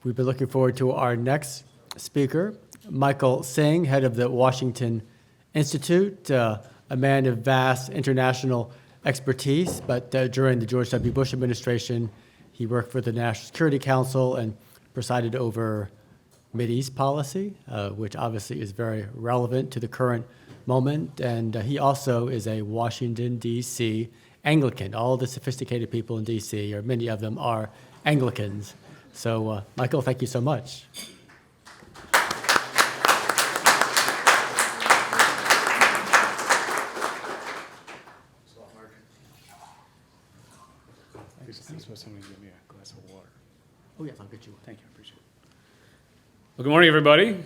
We've been looking forward to our next speaker, Michael Singh, head of the Washington Institute, a man of vast international expertise, but during the George W. Bush administration, he worked for the National Security Council and presided over Mideast policy, which obviously is very relevant to the current moment. And he also is a Washington, D.C. Anglican. All the sophisticated people in D.C., or many of them, are Anglicans. So, Michael, thank you so much. I suppose somebody give me a glass of water. Oh, yes, I'll get you one. Thank you, I appreciate it. Well, good morning, everybody.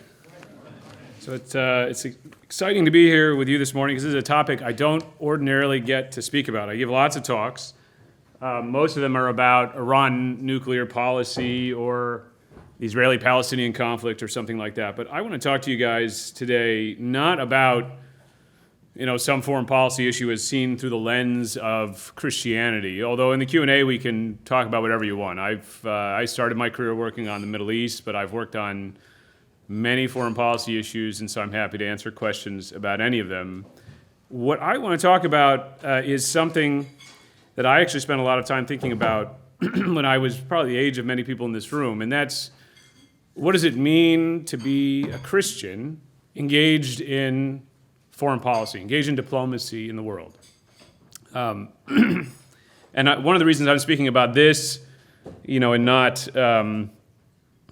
So it's exciting to be here with you this morning because this is a topic I don't ordinarily get to speak about. I give lots of talks. Most of them are about Iran nuclear policy or the Israeli-Palestinian conflict or something like that. But I want to talk to you guys today not about some foreign policy issue as seen through the lens of Christianity. Although in the Q&A we can talk about whatever you want. I started my career working on the Middle East, but I've worked on many foreign policy issues, and so I'm happy to answer questions about any of them. What I want to talk about is something that I actually spent a lot of time thinking about when I was probably the age of many people in this room, and that's what does it mean to be a Christian engaged in foreign policy, engaged in diplomacy in the world. And one of the reasons I'm speaking about this, and not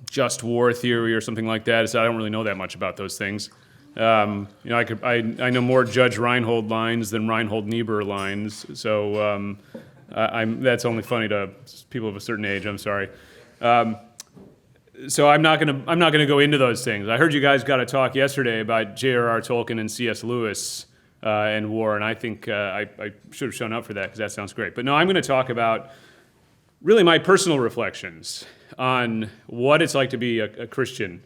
just war theory or something like that, is that I don't really know that much about those things. I know more Judge Reinhold lines than Reinhold Niebuhr lines, so that's only funny to people of a certain age. I'm sorry. So I'm not gonna go into those things. I heard you guys got a talk yesterday about J.R.R. Tolkien and C.S. Lewis and war, and I think I should have shown up for that because that sounds great. But no, I'm going to talk about really my personal reflections on what it's like to be a Christian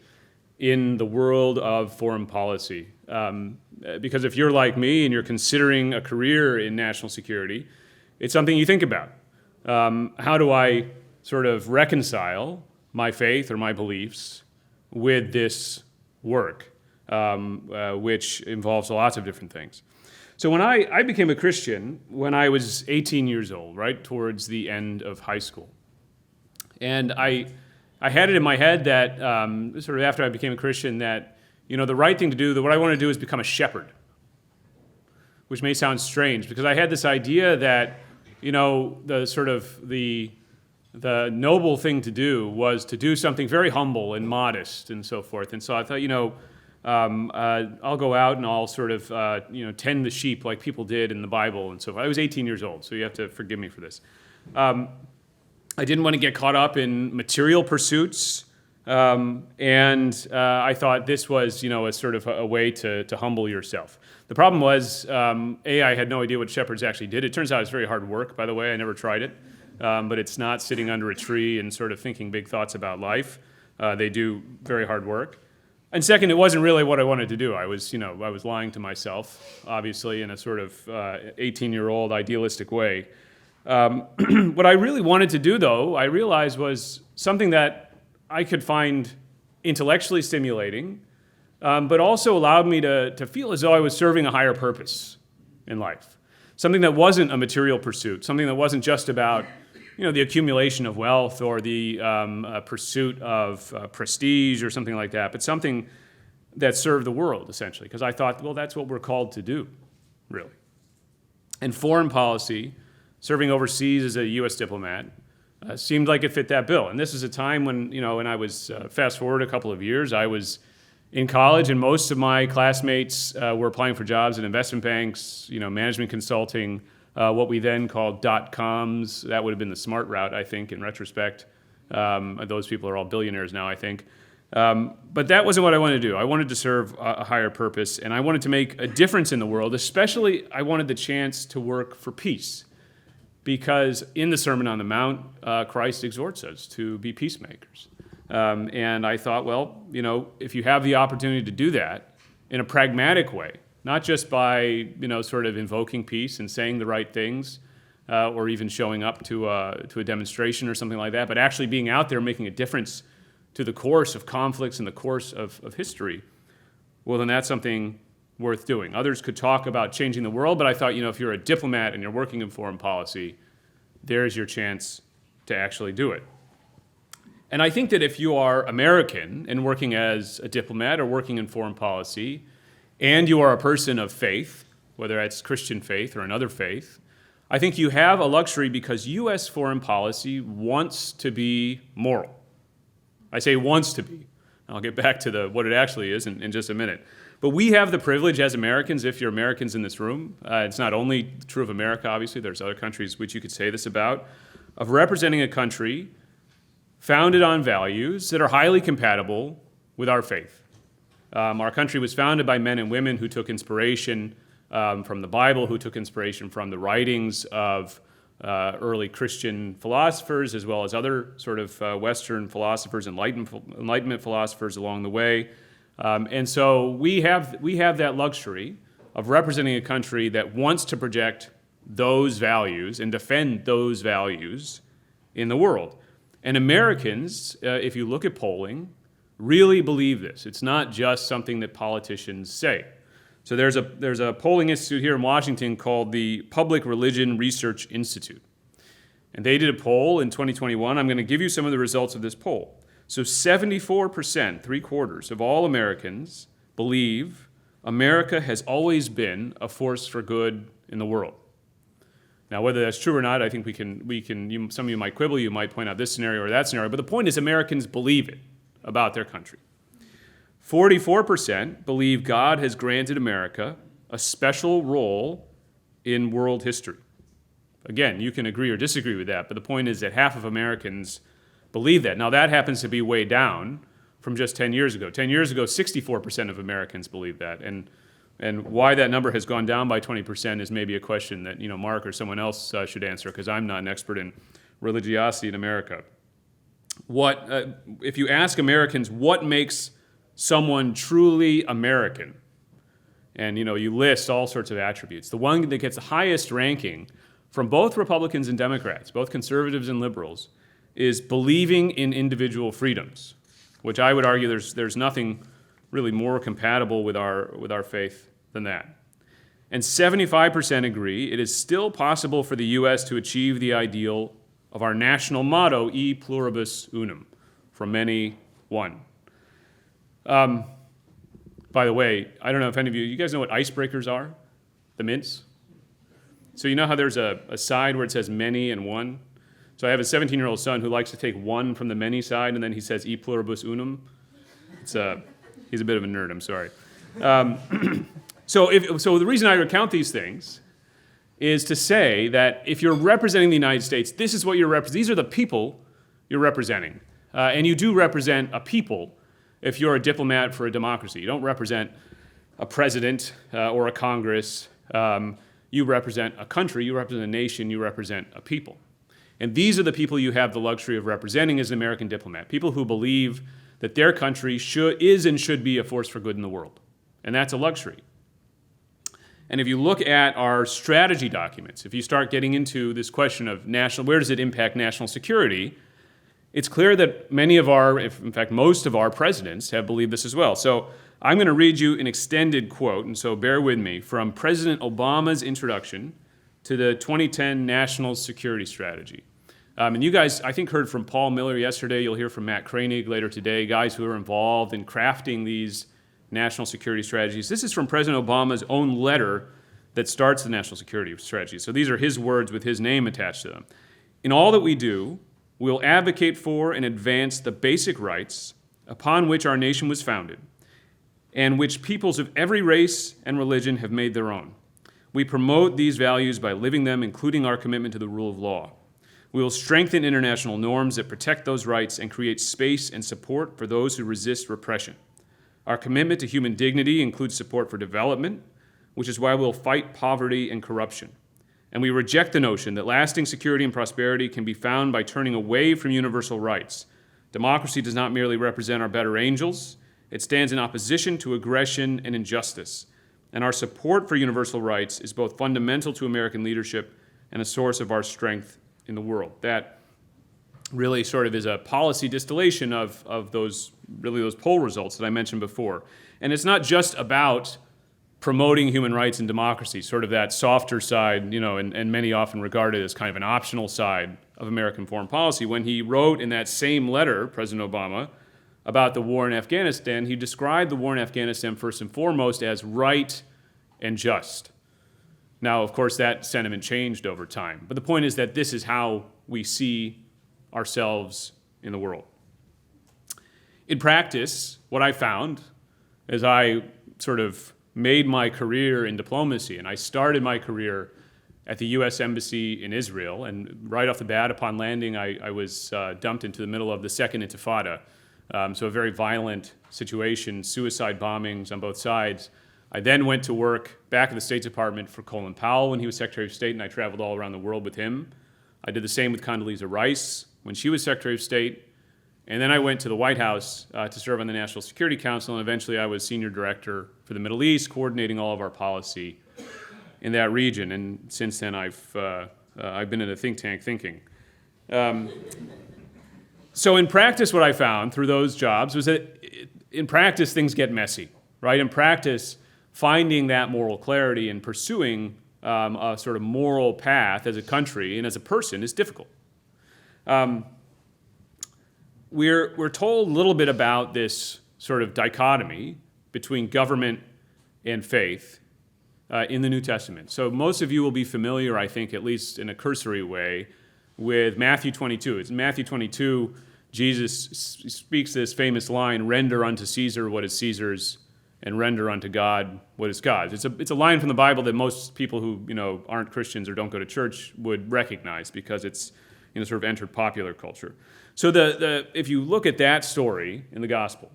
in the world of foreign policy. Because if you're like me and you're considering a career in national security, it's something you think about. How do I sort of reconcile my faith or my beliefs with this work, which involves lots of different things. So when I became a Christian when I was 18 years old, right towards the end of high school. And I had it in my head that sort of after I became a Christian that, the right thing to do, that what I want to do is become a shepherd, which may sound strange because I had this idea that, the noble thing to do was to do something very humble and modest and so forth. And so I thought, I'll go out and I'll sort of, tend the sheep like people did in the Bible and so forth. I was 18 years old, so you have to forgive me for this. I didn't want to get caught up in material pursuits, and I thought this was, a sort of a way to humble yourself. The problem was, I had no idea what shepherds actually did. It turns out it's very hard work, by the way. I never tried it. But it's not sitting under a tree and sort of thinking big thoughts about life. They do very hard work. And second, it wasn't really what I wanted to do. I was lying to myself, obviously, in a sort of 18-year-old idealistic way. What I really wanted to do, though, I realized was something that I could find intellectually stimulating, but also allowed me to feel as though I was serving a higher purpose in life. Something that wasn't a material pursuit, something that wasn't just about the accumulation of wealth or the pursuit of prestige or something like that, but something that served the world, essentially, because I thought, well, that's what we're called to do, really. And foreign policy, serving overseas as a U.S. diplomat, seemed like it fit that bill. And this is a time when, when I was, fast forward a couple of years, I was in college, and most of my classmates were applying for jobs in investment banks, management consulting, what we then called dot-coms. That would have been the smart route, I think, in retrospect. Those people are all billionaires now, I think. But that wasn't what I wanted to do. I wanted to serve a higher purpose, and I wanted to make a difference in the world. Especially, I wanted the chance to work for peace. Because in the Sermon on the Mount, Christ exhorts us to be peacemakers. And I thought, well, if you have the opportunity to do that in a pragmatic way, not just by, sort of invoking peace and saying the right things, or even showing up to a demonstration or something like that, but actually being out there making a difference to the course of conflicts and the course of history, well, then that's something worth doing. Others could talk about changing the world, but I thought, if you're a diplomat and you're working in foreign policy, there's your chance to actually do it. And I think that if you are American and working as a diplomat or working in foreign policy, and you are a person of faith, whether that's Christian faith or another faith, I think you have a luxury because U.S. foreign policy wants to be moral. I say wants to be. I'll get back to what it actually is in just a minute. But we have the privilege as Americans, if you're Americans in this room, it's not only true of America, obviously, there's other countries which you could say this about, of representing a country founded on values that are highly compatible with our faith. Our country was founded by men and women who took inspiration from the Bible, who took inspiration from the writings of early Christian philosophers, as well as other sort of Western philosophers, Enlightenment philosophers along the way. And so we have that luxury of representing a country that wants to project those values and defend those values in the world. And Americans, if you look at polling, really believe this. It's not just something that politicians say. So there's a polling institute here in Washington called the Public Religion Research Institute. And they did a poll in 2021. I'm going to give you some of the results of this poll. So 74%, 3/4 of all Americans believe America has always been a force for good in the world. Now, whether that's true or not, I think some of you might quibble, you might point out this scenario or that scenario, but the point is Americans believe it about their country. 44% believe God has granted America a special role in world history. Again, you can agree or disagree with that, but the point is that half of Americans believe that. Now, that happens to be way down from just 10 years ago. 10 years ago, 64% of Americans believed that. And why that number has gone down by 20% is maybe a question that Mark or someone else should answer, because I'm not an expert in religiosity in America. If you ask Americans what makes someone truly American, and you list all sorts of attributes, the one that gets the highest ranking from both Republicans and Democrats, both conservatives and liberals, is believing in individual freedoms, which I would argue there's nothing really more compatible with our faith than that. And 75% agree it is still possible for the U.S. to achieve the ideal of our national motto, E pluribus unum, from many, one. By the way, I don't know if any of you guys know what icebreakers are? The mints? So you know how there's a side where it says many and one? So I have a 17-year-old son who likes to take one from the many side, and then he says E pluribus unum. He's a bit of a nerd, I'm sorry. So the reason I recount these things is to say that if you're representing the United States, this is what you're representing. These are the people you're representing. And you do represent a people if you're a diplomat for a democracy. You don't represent a president or a Congress. You represent a country, you represent a nation, you represent a people. And these are the people you have the luxury of representing as an American diplomat, people who believe that their country is and should be a force for good in the world. And that's a luxury. And if you look at our strategy documents, if you start getting into this question of where does it impact national security, it's clear that in fact most of our presidents have believed this as well. So I'm going to read you an extended quote, and so bear with me, from President Obama's introduction to the 2010 National Security Strategy. And you guys, I think, heard from Paul Miller yesterday. You'll hear from Matt Koenig later today, guys who are involved in crafting these national security strategies. This is from President Obama's own letter that starts the national security strategy. So these are his words with his name attached to them. In all that we do, we'll advocate for and advance the basic rights upon which our nation was founded and which peoples of every race and religion have made their own. We promote these values by living them, including our commitment to the rule of law. We will strengthen international norms that protect those rights and create space and support for those who resist repression. Our commitment to human dignity includes support for development, which is why we'll fight poverty and corruption. And we reject the notion that lasting security and prosperity can be found by turning away from universal rights. Democracy does not merely represent our better angels, it stands in opposition to aggression and injustice. And our support for universal rights is both fundamental to American leadership and a source of our strength in the world. That really sort of is a policy distillation of those poll results that I mentioned before. And it's not just about promoting human rights and democracy, sort of that softer side, and many often regarded as kind of an optional side of American foreign policy. When he wrote in that same letter, President Obama, about the war in Afghanistan, he described the war in Afghanistan first and foremost as right and just. Now, of course, that sentiment changed over time. But the point is that this is how we see ourselves in the world. In practice, what I found as I sort of made my career in diplomacy, and I started my career at the U.S. Embassy in Israel, and right off the bat, upon landing, I was dumped into the middle of the Second Intifada, so a very violent situation, suicide bombings on both sides. I then went to work back at the State Department for Colin Powell when he was Secretary of State, and I traveled all around the world with him. I did the same with Condoleezza Rice when she was Secretary of State. And then I went to the White House to serve on the National Security Council, and eventually I was Senior Director for the Middle East, coordinating all of our policy in that region. And since then, I've been in a think tank thinking. So in practice, what I found through those jobs was that in practice, things get messy, right? In practice, finding that moral clarity and pursuing a sort of moral path as a country and as a person is difficult. We're told a little bit about this sort of dichotomy between government and faith in the New Testament. So most of you will be familiar, I think, at least in a cursory way, with Matthew 22. It's in Matthew 22, Jesus speaks this famous line, "Render unto Caesar what is Caesar's, and render unto God what is God's." It's a line from the Bible that most people who aren't Christians or don't go to church would recognize because it's sort of entered popular culture. So if you look at that story in the gospel,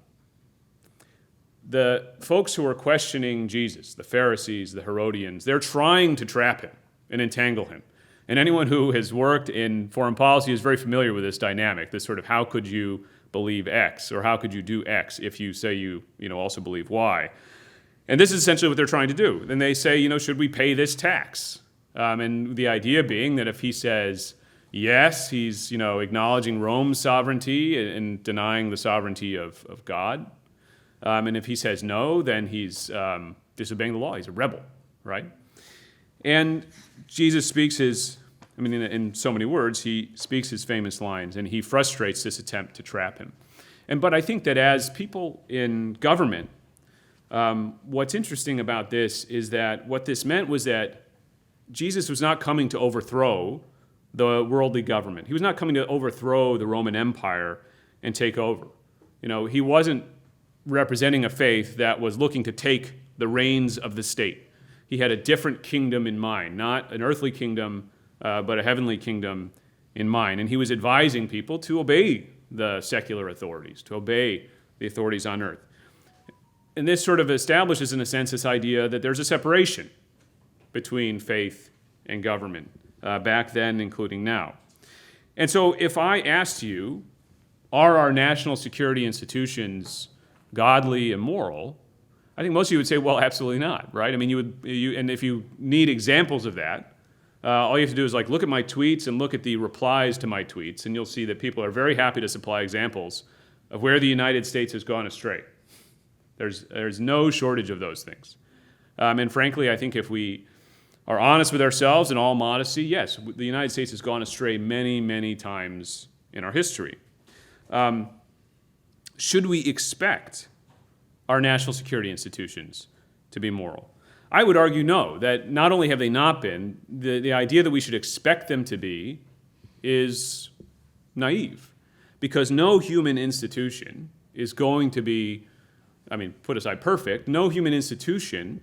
the folks who are questioning Jesus, the Pharisees, the Herodians, they're trying to trap him and entangle him. And anyone who has worked in foreign policy is very familiar with this dynamic, this sort of how could you believe X or how could you do X if you say you also believe Y. And this is essentially what they're trying to do. Then they say, should we pay this tax? And the idea being that if he says yes, he's acknowledging Rome's sovereignty and denying the sovereignty of God. And if he says no, then he's disobeying the law. He's a rebel, right? And Jesus speaks in so many words, he speaks his famous lines, and he frustrates this attempt to trap him. But I think that as people in government, what's interesting about this is that what this meant was that Jesus was not coming to overthrow the worldly government. He was not coming to overthrow the Roman Empire and take over. He wasn't representing a faith that was looking to take the reins of the state. He had a different kingdom in mind, not an earthly kingdom, but a heavenly kingdom in mind. And he was advising people to obey the secular authorities, to obey the authorities on earth. And this sort of establishes, in a sense, this idea that there's a separation between faith and government, back then, including now. And so if I asked you, are our national security institutions godly and moral? I think most of you would say, well, absolutely not, right? I mean, and if you need examples of that, all you have to do is look at my tweets and look at the replies to my tweets, and you'll see that people are very happy to supply examples of where the United States has gone astray. There's no shortage of those things. And frankly, I think if we are honest with ourselves in all modesty, yes, the United States has gone astray many, many times in our history. Should we expect our national security institutions to be moral? I would argue no, that not only have they not been, the idea that we should expect them to be is naive, because no human institution is going to be, put aside perfect, no human institution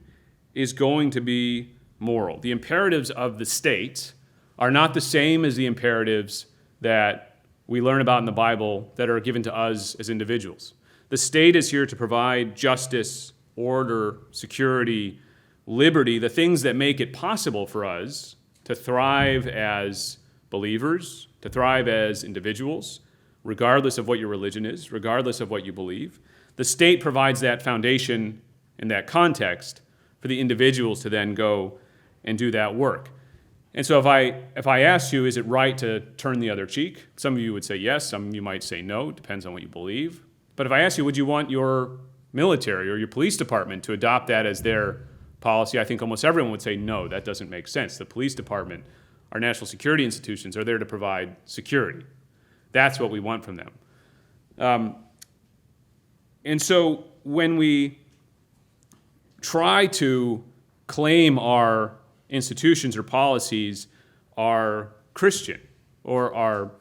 is going to be moral. The imperatives of the state are not the same as the imperatives that we learn about in the Bible that are given to us as individuals. The state is here to provide justice, order, security, liberty, the things that make it possible for us to thrive as believers, to thrive as individuals, regardless of what your religion is, regardless of what you believe. The state provides that foundation and that context for the individuals to then go and do that work. And so if I asked you, is it right to turn the other cheek? Some of you would say yes, some of you might say no, depends on what you believe. But if I asked you, would you want your military or your police department to adopt that as their policy, I think almost everyone would say no, that doesn't make sense. The police department, our national security institutions, are there to provide security. That's what we want from them. And so when we try to claim our institutions or policies are Christian or are,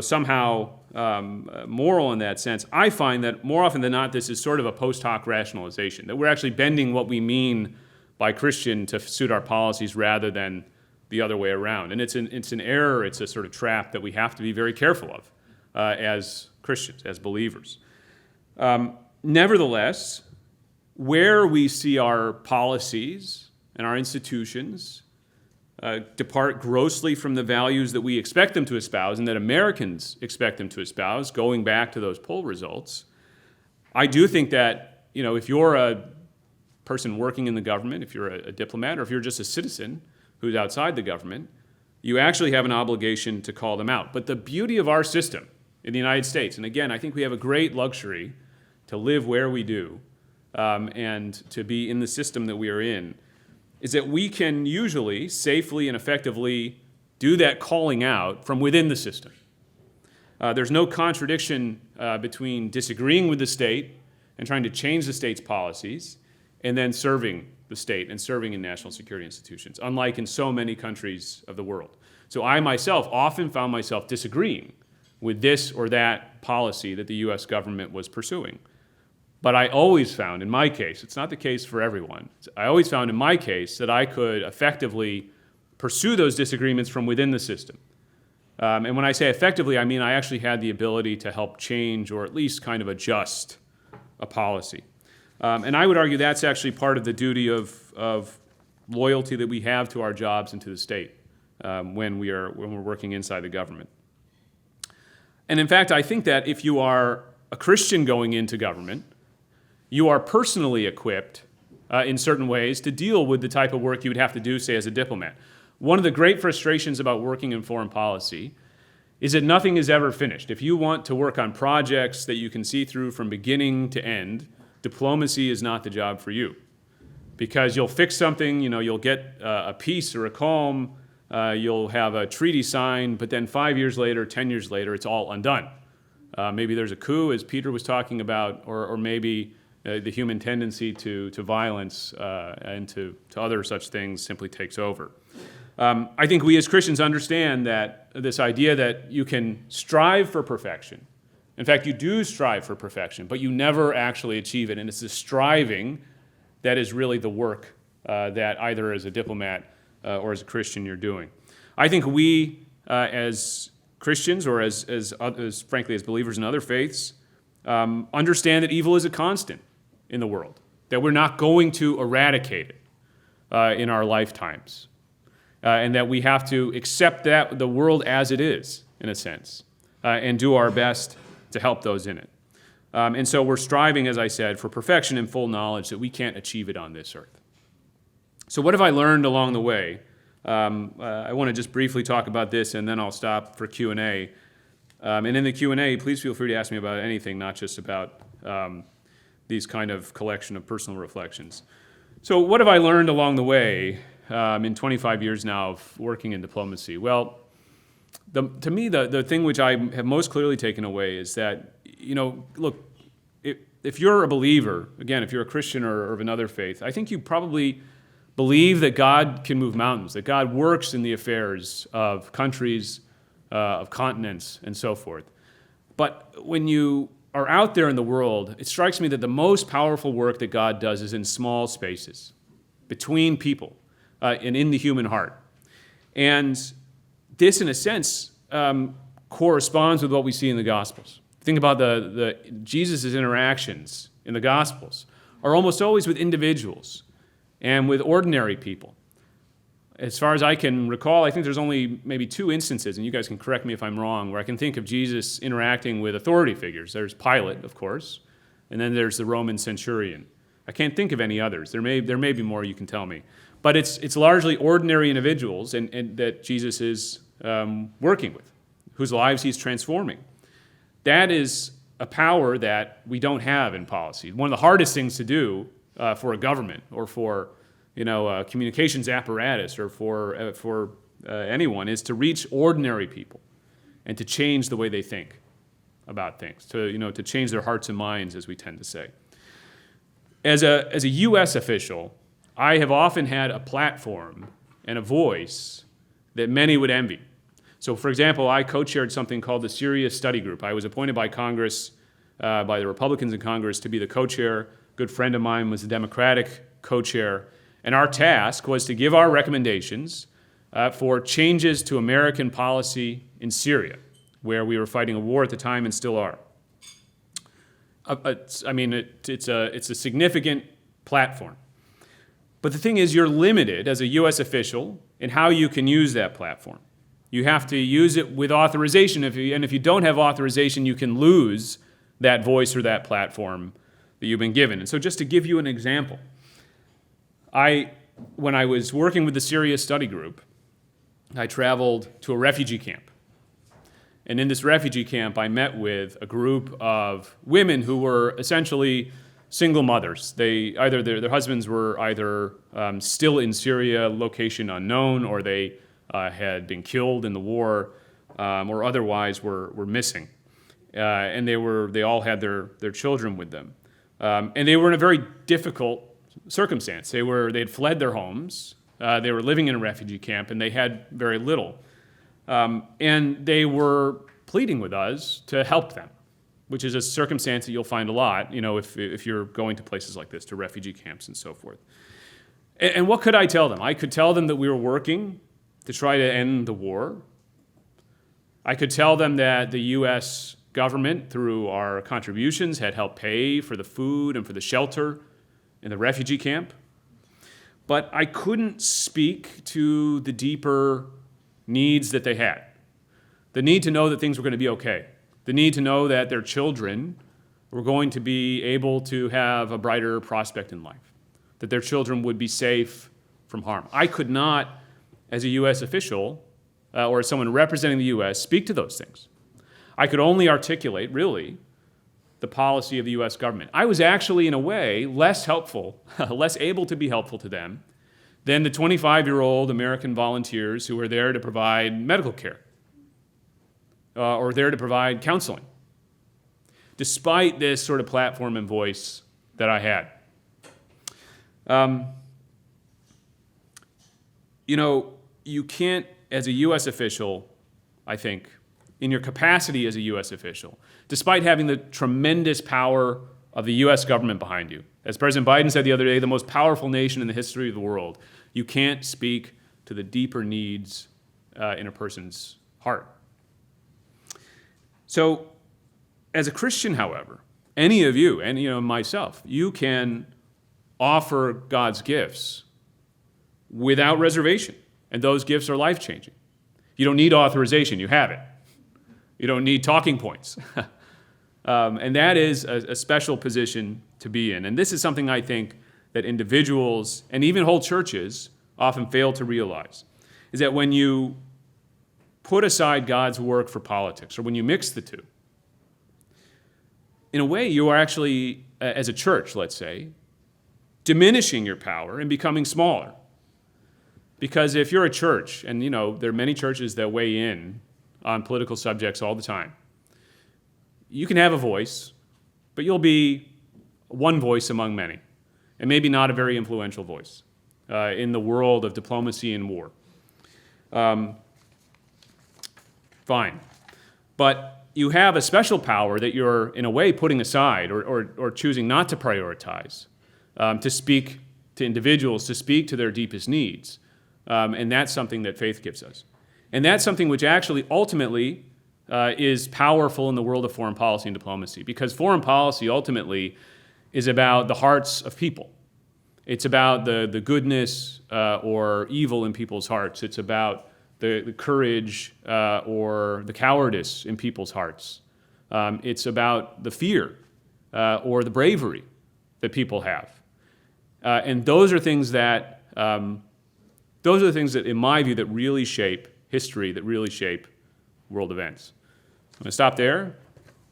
somehow moral in that sense, I find that more often than not, this is sort of a post hoc rationalization, that we're actually bending what we mean by Christian to suit our policies rather than the other way around. And it's an error, it's a sort of trap that we have to be very careful of as Christians, as believers. Nevertheless, where we see our policies and our institutions depart grossly from the values that we expect them to espouse and that Americans expect them to espouse, going back to those poll results, I do think that, if you're a person working in the government, if you're a diplomat, or if you're just a citizen who's outside the government, you actually have an obligation to call them out. But the beauty of our system in the United States, and again, I think we have a great luxury to live where we do and to be in the system that we are in, is that we can usually safely and effectively do that calling out from within the system. There's no contradiction between disagreeing with the state and trying to change the state's policies and then serving the state and serving in national security institutions, unlike in so many countries of the world. So I myself often found myself disagreeing with this or that policy that the US government was pursuing. But I always found, in my case, it's not the case for everyone, I always found in my case that I could effectively pursue those disagreements from within the system. And when I say effectively, I mean I actually had the ability to help change or at least kind of adjust a policy. And I would argue that's actually part of the duty of loyalty that we have to our jobs and to the state when we're working inside the government. And in fact, I think that if you are a Christian going into government, you are personally equipped in certain ways to deal with the type of work you would have to do, say, as a diplomat. One of the great frustrations about working in foreign policy is that nothing is ever finished. If you want to work on projects that you can see through from beginning to end, diplomacy is not the job for you. Because you'll fix something, you'll get a peace or a calm, you'll have a treaty signed, but then 5 years later, 10 years later, it's all undone. Maybe there's a coup, as Peter was talking about, or maybe the human tendency to violence and to other such things simply takes over. I think we as Christians understand that this idea that you can strive for perfection. In fact, you do strive for perfection, but you never actually achieve it. And it's the striving that is really the work that either as a diplomat or as a Christian you're doing. I think we as Christians or as frankly as believers in other faiths understand that evil is a constant in the world, that we're not going to eradicate it in our lifetimes, and that we have to accept that the world as it is, in a sense, and do our best to help those in it. And so we're striving, as I said, for perfection and full knowledge that we can't achieve it on this earth. So what have I learned along the way? I want to just briefly talk about this, and then I'll stop for Q&A. And in the Q&A, please feel free to ask me about anything, not just about these kind of collection of personal reflections. So what have I learned along the way in 25 years now of working in diplomacy? Well, to me, the thing which I have most clearly taken away is that, look, if you're a believer, again, if you're a Christian or of another faith, I think you probably believe that God can move mountains, that God works in the affairs of countries, of continents, and so forth. But when you are out there in the world, it strikes me that the most powerful work that God does is in small spaces, between people, and in the human heart. And this, in a sense, corresponds with what we see in the Gospels. Think about Jesus' interactions in the Gospels are almost always with individuals and with ordinary people. As far as I can recall, I think there's only maybe 2 instances, and you guys can correct me if I'm wrong, where I can think of Jesus interacting with authority figures. There's Pilate, of course, and then there's the Roman centurion. I can't think of any others. There may be more, you can tell me. But it's largely ordinary individuals and that Jesus is working with, whose lives he's transforming. That is a power that we don't have in policy. One of the hardest things to do for a government or for a communications apparatus or for anyone is to reach ordinary people and to change the way they think about things, to change their hearts and minds, as we tend to say. As a U.S. official, I have often had a platform and a voice that many would envy. So, for example, I co-chaired something called the Syria Study Group. I was appointed by Congress, by the Republicans in Congress, to be the co-chair. A good friend of mine was the Democratic co-chair. And our task was to give our recommendations for changes to American policy in Syria, where we were fighting a war at the time and still are. It's a significant platform. But the thing is, you're limited as a U.S. official in how you can use that platform. You have to use it with authorization, and if you don't have authorization, you can lose that voice or that platform that you've been given. And so just to give you an example, when I was working with the Syria Study Group, I traveled to a refugee camp. And in this refugee camp, I met with a group of women who were essentially single mothers. Their husbands were either still in Syria, location unknown, or they had been killed in the war, or otherwise were missing. And they all had their children with them. And they were in a very difficult circumstance. They had fled their homes. They were living in a refugee camp, and they had very little. And they were pleading with us to help them, which is a circumstance that you'll find a lot, if you're going to places like this, to refugee camps and so forth. And what could I tell them? I could tell them that we were working to try to end the war. I could tell them that the U.S. government, through our contributions, had helped pay for the food and for the shelter in the refugee camp. But I couldn't speak to the deeper needs that they had. The need to know that things were going to be okay. The need to know that their children were going to be able to have a brighter prospect in life, that their children would be safe from harm. I could not, as a U.S. official or as someone representing the U.S., speak to those things. I could only articulate, really, the policy of the U.S. government. I was actually, in a way, less helpful, less able to be helpful to them than the 25-year-old American volunteers who were there to provide medical care or there to provide counseling, despite this sort of platform and voice that I had. You can't, as a U.S. official, I think, in your capacity as a U.S. official, despite having the tremendous power of the U.S. government behind you, as President Biden said the other day, the most powerful nation in the history of the world, you can't speak to the deeper needs in a person's heart. So, as a Christian, however, any of you, and myself, you can offer God's gifts without reservation, and those gifts are life-changing. You don't need authorization, you have it. You don't need talking points. And that is a special position to be in. And this is something I think that individuals and even whole churches often fail to realize, is that when you put aside God's work for politics, or when you mix the two, in a way you are actually, as a church, let's say, diminishing your power and becoming smaller. Because if you're a church, and there are many churches that weigh in on political subjects all the time, you can have a voice, but you'll be one voice among many, and maybe not a very influential voice in the world of diplomacy and war. Fine. But you have a special power that you're, in a way, putting aside or choosing not to prioritize, to speak to individuals, to speak to their deepest needs. And that's something that faith gives us. And that's something which actually ultimately is powerful in the world of foreign policy and diplomacy, because foreign policy ultimately is about the hearts of people. It's about the goodness or evil in people's hearts. It's about the courage or the cowardice in people's hearts. It's about the fear or the bravery that people have. And those are things that Those are the things that, in my view, that really shape history, that really shape world events. I'm going to stop there.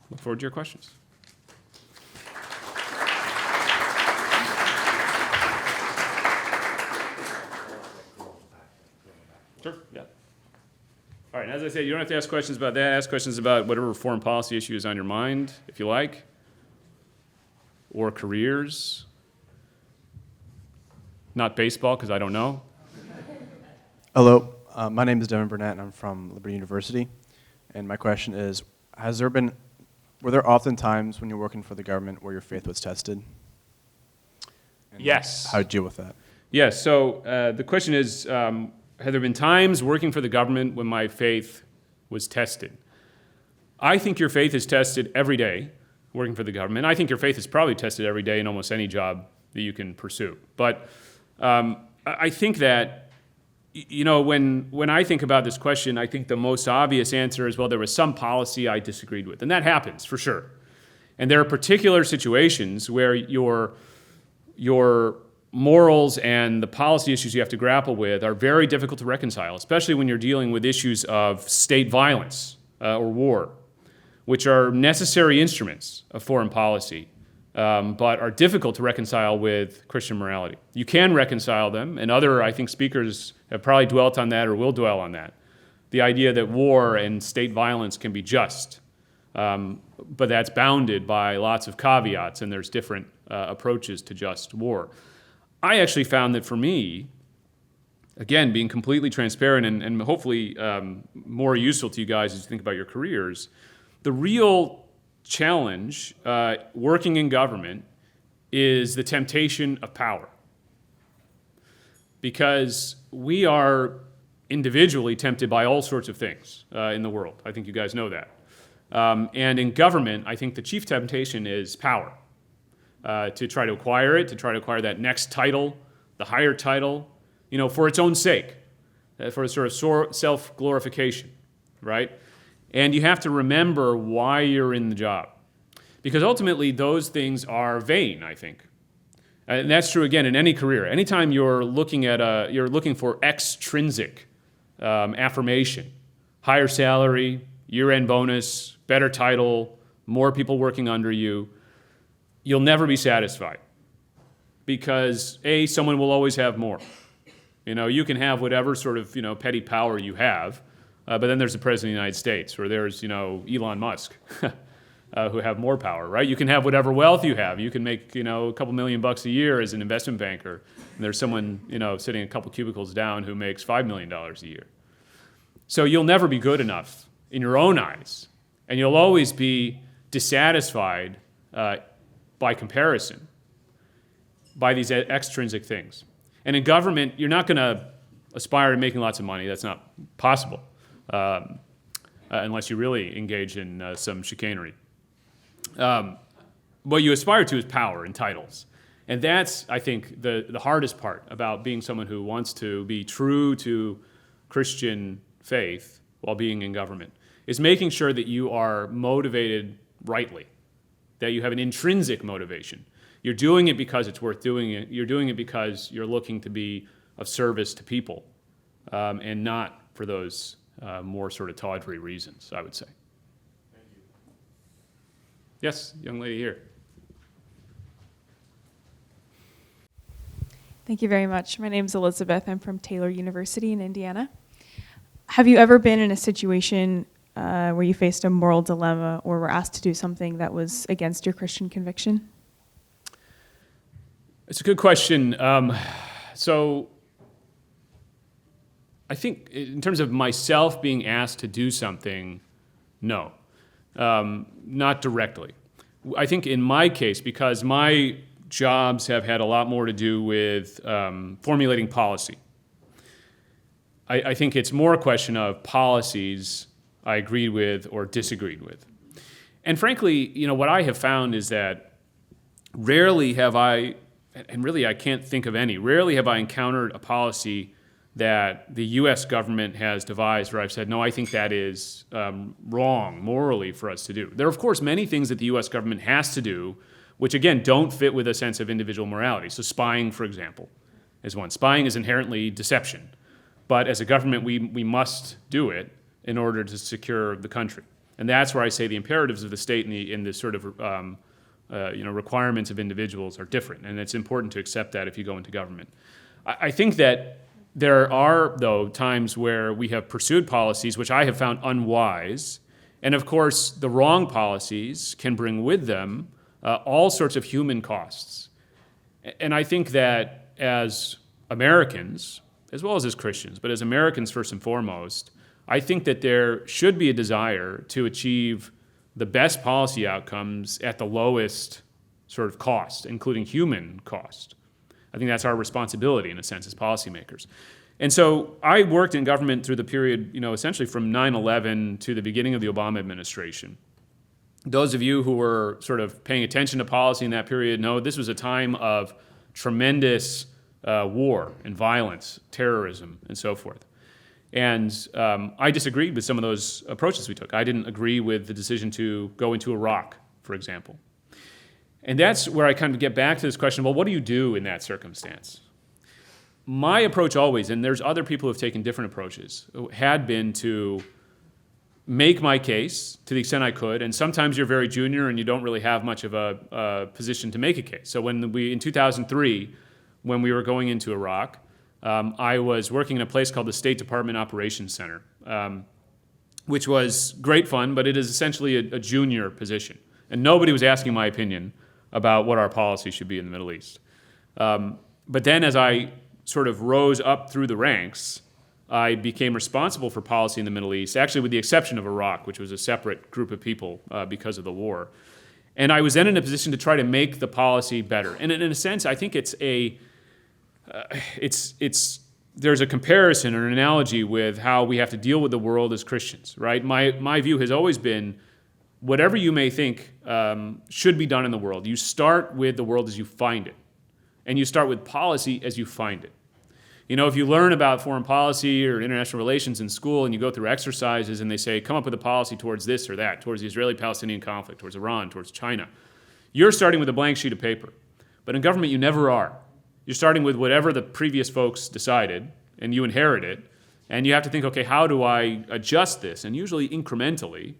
Look forward to your questions. Sure, yeah. All right, and as I said, you don't have to ask questions about that. Ask questions about whatever foreign policy issue is on your mind, if you like, or careers. Not baseball, because I don't know. Hello, my name is Devin Burnett, and I'm from Liberty University. And my question is, were there often times when you're working for the government where your faith was tested? And Yes. how did you deal with that? Yes, so the question is, have there been times working for the government when my faith was tested? I think your faith is tested every day working for the government. I think your faith is probably tested every day in almost any job that you can pursue. But I think that, when I think about this question, I think the most obvious answer is, well, there was some policy I disagreed with. And that happens, for sure. And there are particular situations where your morals and the policy issues you have to grapple with are very difficult to reconcile, especially when you're dealing with issues of state violence or war, which are necessary instruments of foreign policy, but are difficult to reconcile with Christian morality. You can reconcile them, and other, I think, speakers have probably dwelt on that or will dwell on that. The idea that war and state violence can be just, but that's bounded by lots of caveats, and there's different approaches to just war. I actually found that for me, again, being completely transparent and hopefully more useful to you guys as you think about your careers, the real challenge working in government is the temptation of power. Because we are individually tempted by all sorts of things in the world. I think you guys know that. And in government, I think the chief temptation is power. To try to acquire it, to try to acquire that next title, the higher title, for its own sake, for a sort of self-glorification, right? And you have to remember why you're in the job. Because ultimately, those things are vain, I think. And that's true, again, in any career. Anytime you're looking for extrinsic affirmation, higher salary, year-end bonus, better title, more people working under you, you'll never be satisfied because, A, someone will always have more. You can have whatever sort of, petty power you have, but then there's the President of the United States, or there's, Elon Musk, who have more power, right? You can have whatever wealth you have. You can make, a couple $1 million a year as an investment banker, and there's someone, sitting a couple cubicles down who makes $5 million a year. So you'll never be good enough in your own eyes, and you'll always be dissatisfied by comparison, by these extrinsic things. And in government, you're not going to aspire to making lots of money. That's not possible, unless you really engage in some chicanery. What you aspire to is power and titles. And that's, I think, the hardest part about being someone who wants to be true to Christian faith while being in government, is making sure that you are motivated rightly, that you have an intrinsic motivation. You're doing it because it's worth doing it. You're doing it because you're looking to be of service to people, and not for those more sort of tawdry reasons, I would say. Thank you. Yes, young lady here. Thank you very much. My name is Elizabeth. I'm from Taylor University in Indiana. Have you ever been in a situation where you faced a moral dilemma or were asked to do something that was against your Christian conviction? It's a good question. So I think in terms of myself being asked to do something, no, not directly. I think in my case, because my jobs have had a lot more to do with formulating policy, I think it's more a question of policies I agreed with or disagreed with. And frankly, what I have found is that rarely have I, and really I can't think of any, rarely have I encountered a policy that the U.S. government has devised where I've said, no, I think that is wrong morally for us to do. There are, of course, many things that the U.S. government has to do which, again, don't fit with a sense of individual morality. So spying, for example, is one. Spying is inherently deception. But as a government, we must do it in order to secure the country. And that's where I say the imperatives of the state and the sort of requirements of individuals are different. And it's important to accept that if you go into government. I think that there are, though, times where we have pursued policies which I have found unwise. And of course, the wrong policies can bring with them all sorts of human costs. And I think that as Americans, as well as Christians, but as Americans first and foremost, I think that there should be a desire to achieve the best policy outcomes at the lowest sort of cost, including human cost. I think that's our responsibility, in a sense, as policymakers. And so I worked in government through the period, essentially from 9/11 to the beginning of the Obama administration. Those of you who were sort of paying attention to policy in that period know this was a time of tremendous war and violence, terrorism, and so forth. And I disagreed with some of those approaches we took. I didn't agree with the decision to go into Iraq, for example. And that's where I kind of get back to this question, well, what do you do in that circumstance? My approach always, and there's other people who have taken different approaches, had been to make my case to the extent I could, and sometimes you're very junior and you don't really have much of a position to make a case. So in 2003, when we were going into Iraq, I was working in a place called the State Department Operations Center, which was great fun, but it is essentially a junior position. And nobody was asking my opinion about what our policy should be in the Middle East. But then as I sort of rose up through the ranks, I became responsible for policy in the Middle East, actually with the exception of Iraq, which was a separate group of people because of the war. And I was then in a position to try to make the policy better. And in a sense, I think there's a comparison or an analogy with how we have to deal with the world as Christians, right? My view has always been, whatever you may think should be done in the world, you start with the world as you find it. And you start with policy as you find it. If you learn about foreign policy or international relations in school and you go through exercises and they say, come up with a policy towards this or that, towards the Israeli-Palestinian conflict, towards Iran, towards China, you're starting with a blank sheet of paper. But in government, you never are. You're starting with whatever the previous folks decided, and you inherit it, and you have to think, okay, how do I adjust this? And usually incrementally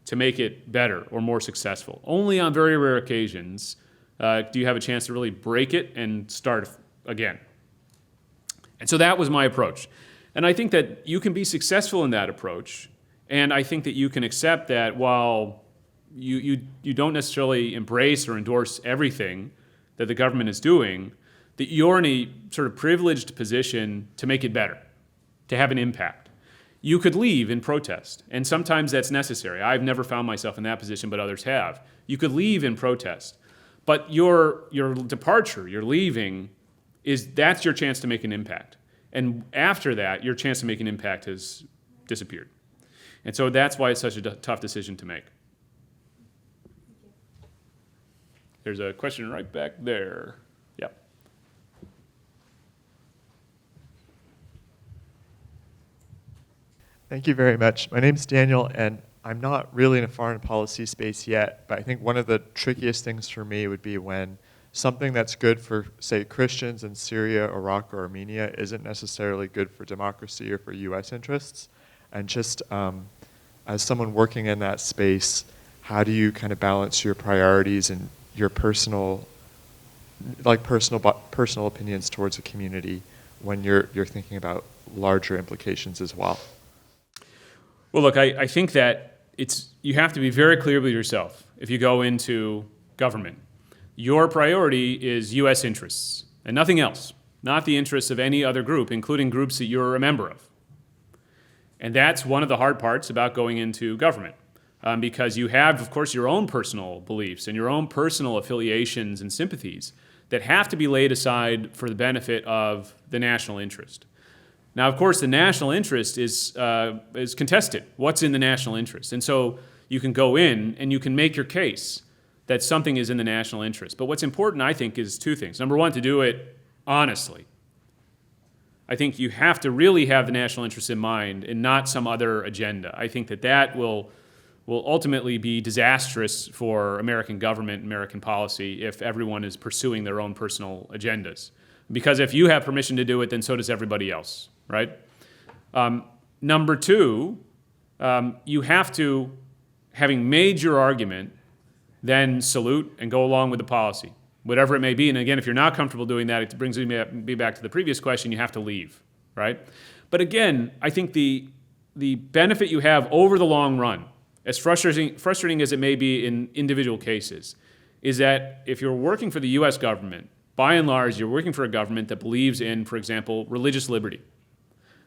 to make it better or more successful. Only on very rare occasions do you have a chance to really break it and start again. And so that was my approach. And I think that you can be successful in that approach, and I think that you can accept that while you don't necessarily embrace or endorse everything that the government is doing, that you're in a sort of privileged position to make it better, to have an impact. You could leave in protest, and sometimes that's necessary. I've never found myself in that position, but others have. You could leave in protest, but your departure, your leaving, that's your chance to make an impact. And after that, your chance to make an impact has disappeared. And so that's why it's such a tough decision to make. There's a question right back there. Yep. Thank you very much. My name's Daniel, and I'm not really in a foreign policy space yet, but I think one of the trickiest things for me would be when something that's good for, say, Christians in Syria, Iraq, or Armenia isn't necessarily good for democracy or for U.S. interests. And just as someone working in that space, how do you kind of balance your priorities and your personal opinions towards a community when you're thinking about larger implications as well? Well, look, I think that you have to be very clear with yourself if you go into government. Your priority is U.S. interests and nothing else, not the interests of any other group, including groups that you're a member of. And that's one of the hard parts about going into government, because you have, of course, your own personal beliefs and your own personal affiliations and sympathies that have to be laid aside for the benefit of the national interest. Now, of course, the national interest is contested. What's in the national interest? And so you can go in and you can make your case that something is in the national interest. But what's important, I think, is two things. Number one, to do it honestly. I think you have to really have the national interest in mind and not some other agenda. I think that will ultimately be disastrous for American government, American policy, if everyone is pursuing their own personal agendas. Because if you have permission to do it, then so does everybody else, right? Number two, you have to, having made your argument, then salute and go along with the policy, whatever it may be. And again, if you're not comfortable doing that, it brings me back to the previous question, you have to leave, right? But again, I think the benefit you have over the long run, as frustrating as it may be in individual cases, is that if you're working for the US government, by and large, you're working for a government that believes in, for example, religious liberty,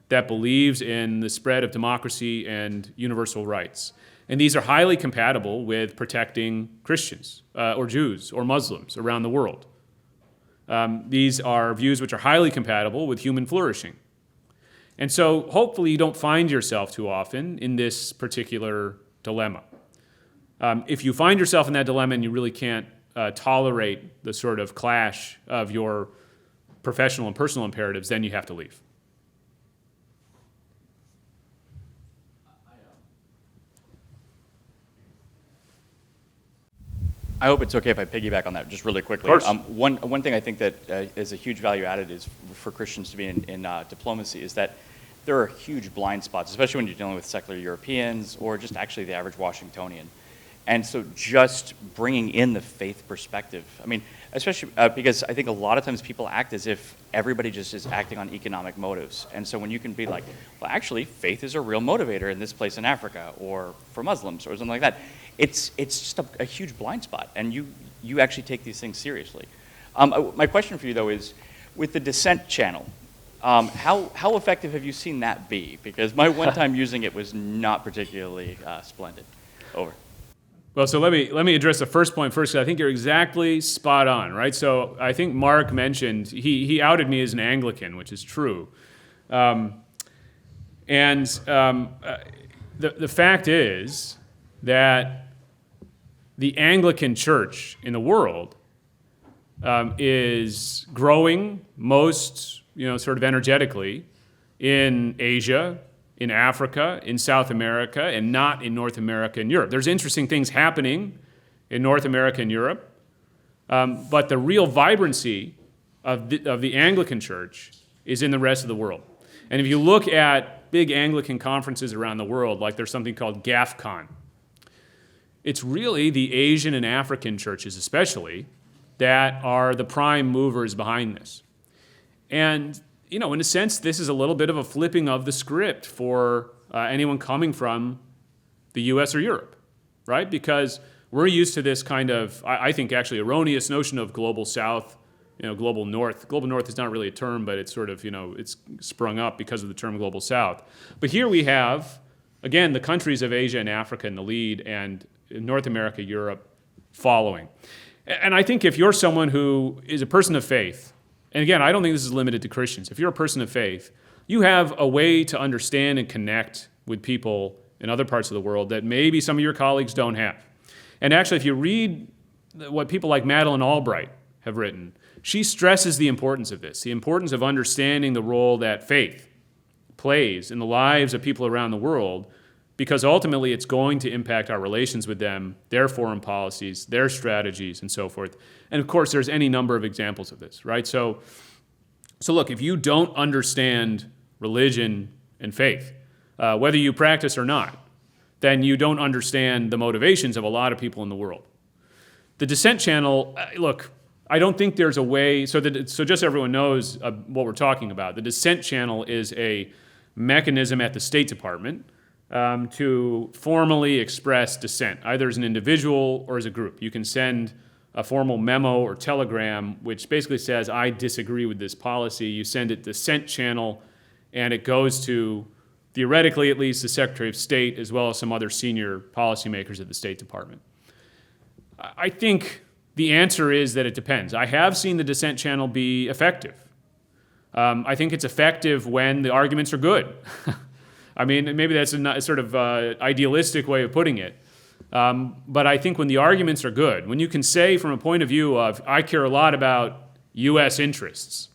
that believes in the spread of democracy and universal rights. And these are highly compatible with protecting Christians or Jews or Muslims around the world. These are views which are highly compatible with human flourishing. And so hopefully you don't find yourself too often in this particular dilemma. If you find yourself in that dilemma and you really can't tolerate the sort of clash of your professional and personal imperatives, then you have to leave. I hope it's okay if I piggyback on that just really quickly. Of course. One thing I think that is a huge value added is for Christians to be in diplomacy is that there are huge blind spots, especially when you're dealing with secular Europeans or just actually the average Washingtonian. And so just bringing in the faith perspective, I mean, especially because I think a lot of times people act as if everybody just is acting on economic motives. And so when you can be like, well, actually, faith is a real motivator in this place in Africa or for Muslims or something like that, it's just a huge blind spot. And you actually take these things seriously. My question for you, though, is with the dissent channel, how effective have you seen that be? Because my one time using it was not particularly splendid. Over. Well, so let me address the first point first, because I think you're exactly spot on, right? So I think Mark mentioned, he outed me as an Anglican, which is true. The fact is that the Anglican Church in the world is growing most, sort of energetically in Asia, in Africa, in South America, and not in North America and Europe. There's interesting things happening in North America and Europe, but the real vibrancy of the Anglican Church is in the rest of the world. And if you look at big Anglican conferences around the world, like there's something called GAFCON, it's really the Asian and African churches especially that are the prime movers behind this. And in a sense, this is a little bit of a flipping of the script for anyone coming from the US or Europe, right? Because we're used to this kind of, I think actually erroneous notion of global South, global North. Global North is not really a term, but it's sort of, it's sprung up because of the term global South. But here we have, again, the countries of Asia and Africa in the lead and North America, Europe following. And I think if you're someone who is a person of faith, and again, I don't think this is limited to Christians. If you're a person of faith, you have a way to understand and connect with people in other parts of the world that maybe some of your colleagues don't have. And actually, if you read what people like Madeleine Albright have written, she stresses the importance of this, the importance of understanding the role that faith plays in the lives of people around the world, because ultimately it's going to impact our relations with them, their foreign policies, their strategies, and so forth. And of course, there's any number of examples of this, right? So look, if you don't understand religion and faith, whether you practice or not, then you don't understand the motivations of a lot of people in the world. The dissent channel, look, I don't think there's a way, so just so everyone knows what we're talking about, the dissent channel is a mechanism at the State Department to formally express dissent, either as an individual or as a group. You can send a formal memo or telegram which basically says, I disagree with this policy. You send it dissent channel, and it goes to, theoretically at least, the Secretary of State as well as some other senior policymakers at the State Department. I think the answer is that it depends. I have seen the dissent channel be effective. I think it's effective when the arguments are good. I mean, maybe that's a sort of idealistic way of putting it. But I think when the arguments are good, when you can say from a point of view of, I care a lot about U.S. interests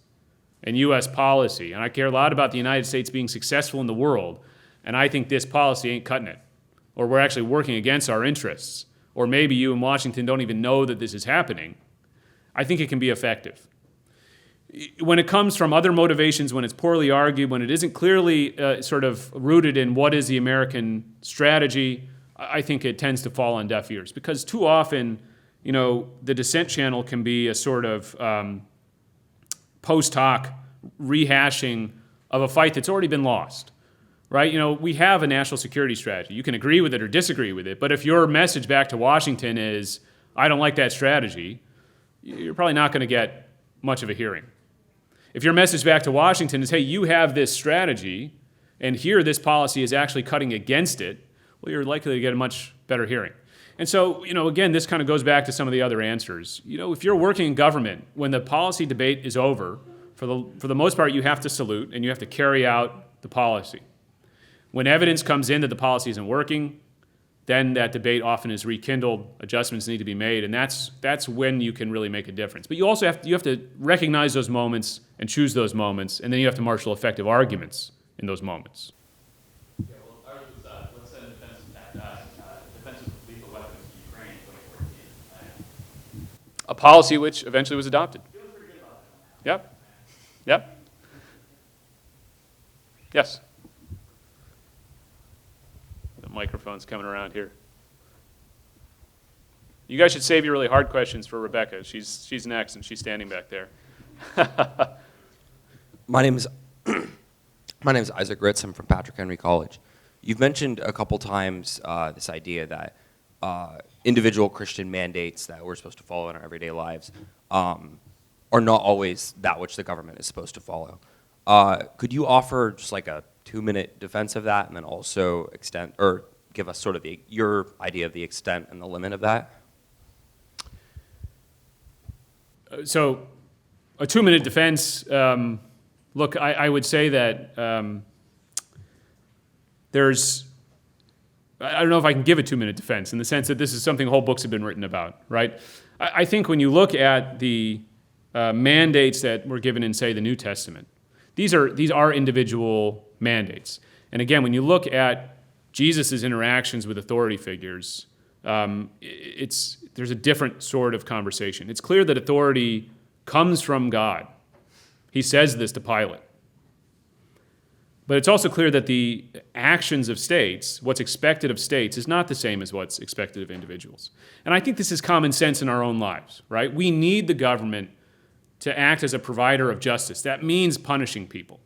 and U.S. policy, and I care a lot about the United States being successful in the world, and I think this policy ain't cutting it, or we're actually working against our interests, or maybe you in Washington don't even know that this is happening, I think it can be effective. when it comes from other motivations, when it's poorly argued, when it isn't clearly sort of rooted in what is the American strategy, I think it tends to fall on deaf ears. Because too often, the dissent channel can be a sort of post hoc rehashing of a fight that's already been lost, right? We have a national security strategy. You can agree with it or disagree with it, but if your message back to Washington is, I don't like that strategy, you're probably not going to get much of a hearing. If your message back to Washington is, hey, you have this strategy, and here this policy is actually cutting against it, well, you're likely to get a much better hearing. And so, again, this kind of goes back to some of the other answers. If you're working in government, when the policy debate is over, for the most part, you have to salute and you have to carry out the policy. When evidence comes in that the policy isn't working, then that debate often is rekindled, adjustments need to be made, and that's when you can really make a difference. But you also have to recognize those moments and choose those moments, and then you have to marshal effective arguments in those moments. Yeah, well, ours was, let's send defensive lethal weapons to Ukraine in 2014. A policy which eventually was adopted. Feeling pretty good about that. Yep. Yes. The microphone's coming around here. You guys should save your really hard questions for Rebecca. She's next, and she's standing back there. My name is Isaac Ritz. I'm from Patrick Henry College. You've mentioned a couple times this idea that individual Christian mandates that we're supposed to follow in our everyday lives are not always that which the government is supposed to follow. Could you offer just like a 2-minute defense of that, and then also give us sort of your idea of the extent and the limit of that? So, a 2-minute defense. Look, I would say that there's. I don't know if I can give a 2-minute defense in the sense that this is something whole books have been written about, right? I think when you look at the mandates that were given in, say, the New Testament, these are individual mandates. And again, when you look at Jesus' interactions with authority figures, there's a different sort of conversation. It's clear that authority comes from God. He says this to Pilate. But it's also clear that the actions of states, what's expected of states, is not the same as what's expected of individuals. And I think this is common sense in our own lives, right? We need the government to act as a provider of justice. That means punishing people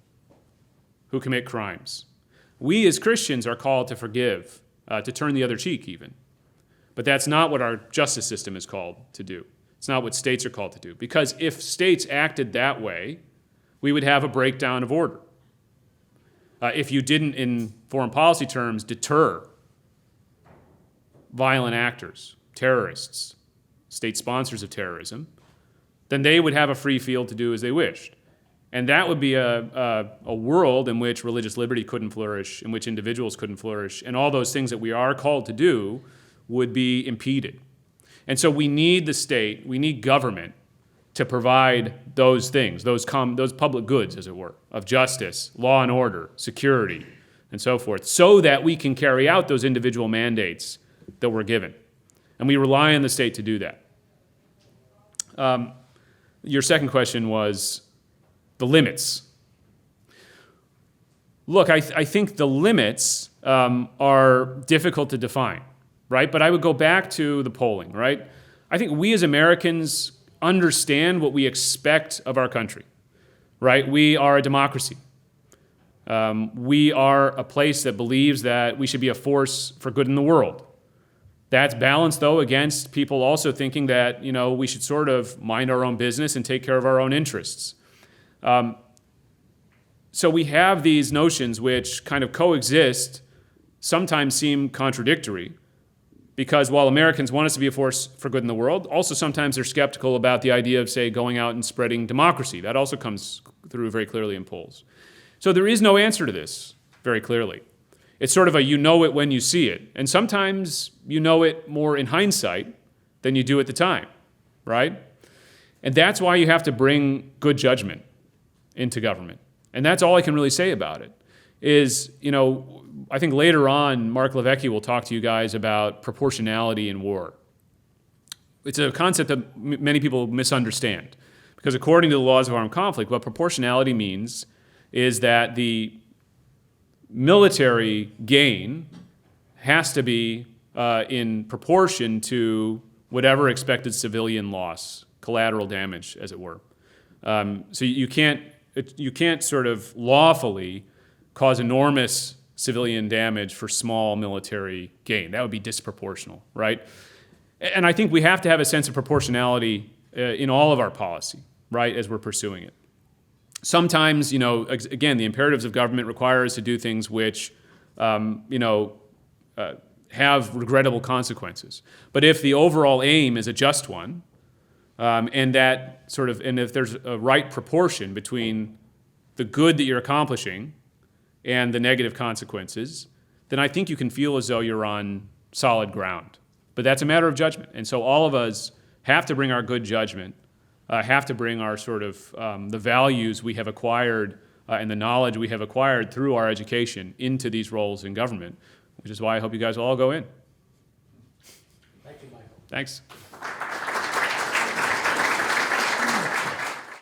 who commit crimes. We as Christians are called to forgive, to turn the other cheek even. But that's not what our justice system is called to do. It's not what states are called to do. Because if states acted that way, we would have a breakdown of order. If you didn't, in foreign policy terms, deter violent actors, terrorists, state sponsors of terrorism, then they would have a free field to do as they wished. And that would be a world in which religious liberty couldn't flourish, in which individuals couldn't flourish, and all those things that we are called to do would be impeded. And so we need the state, we need government to provide those things, those public goods, as it were, of justice, law and order, security, and so forth, so that we can carry out those individual mandates that we're given. And we rely on the state to do that. Your second question was the limits. Look, I think the limits are difficult to define, right? But I would go back to the polling, right? I think we as Americans understand what we expect of our country, right? We are a democracy. We are a place that believes that we should be a force for good in the world. That's balanced, though, against people also thinking that, we should sort of mind our own business and take care of our own interests. So we have these notions which kind of coexist, sometimes seem contradictory, because while Americans want us to be a force for good in the world, also sometimes they're skeptical about the idea of, say, going out and spreading democracy. That also comes through very clearly in polls. So there is no answer to this very clearly. It's sort of a you know it when you see it. And sometimes you know it more in hindsight than you do at the time, right? And that's why you have to bring good judgment into government. And that's all I can really say about it, is, I think later on, Mark Levecki will talk to you guys about proportionality in war. It's a concept that many people misunderstand. Because according to the laws of armed conflict, what proportionality means is that the military gain has to be in proportion to whatever expected civilian loss, collateral damage, as it were. So you can't sort of lawfully cause enormous civilian damage for small military gain. That would be disproportional, right? And I think we have to have a sense of proportionality in all of our policy, right, as we're pursuing it. Sometimes, again, the imperatives of government require us to do things which, have regrettable consequences. But if the overall aim is a just one, and if there's a right proportion between the good that you're accomplishing and the negative consequences, then I think you can feel as though you're on solid ground. But that's a matter of judgment. And so all of us have to bring our good judgment, have to bring our the values we have acquired and the knowledge we have acquired through our education into these roles in government, which is why I hope you guys will all go in. Thank you, Michael. Thanks.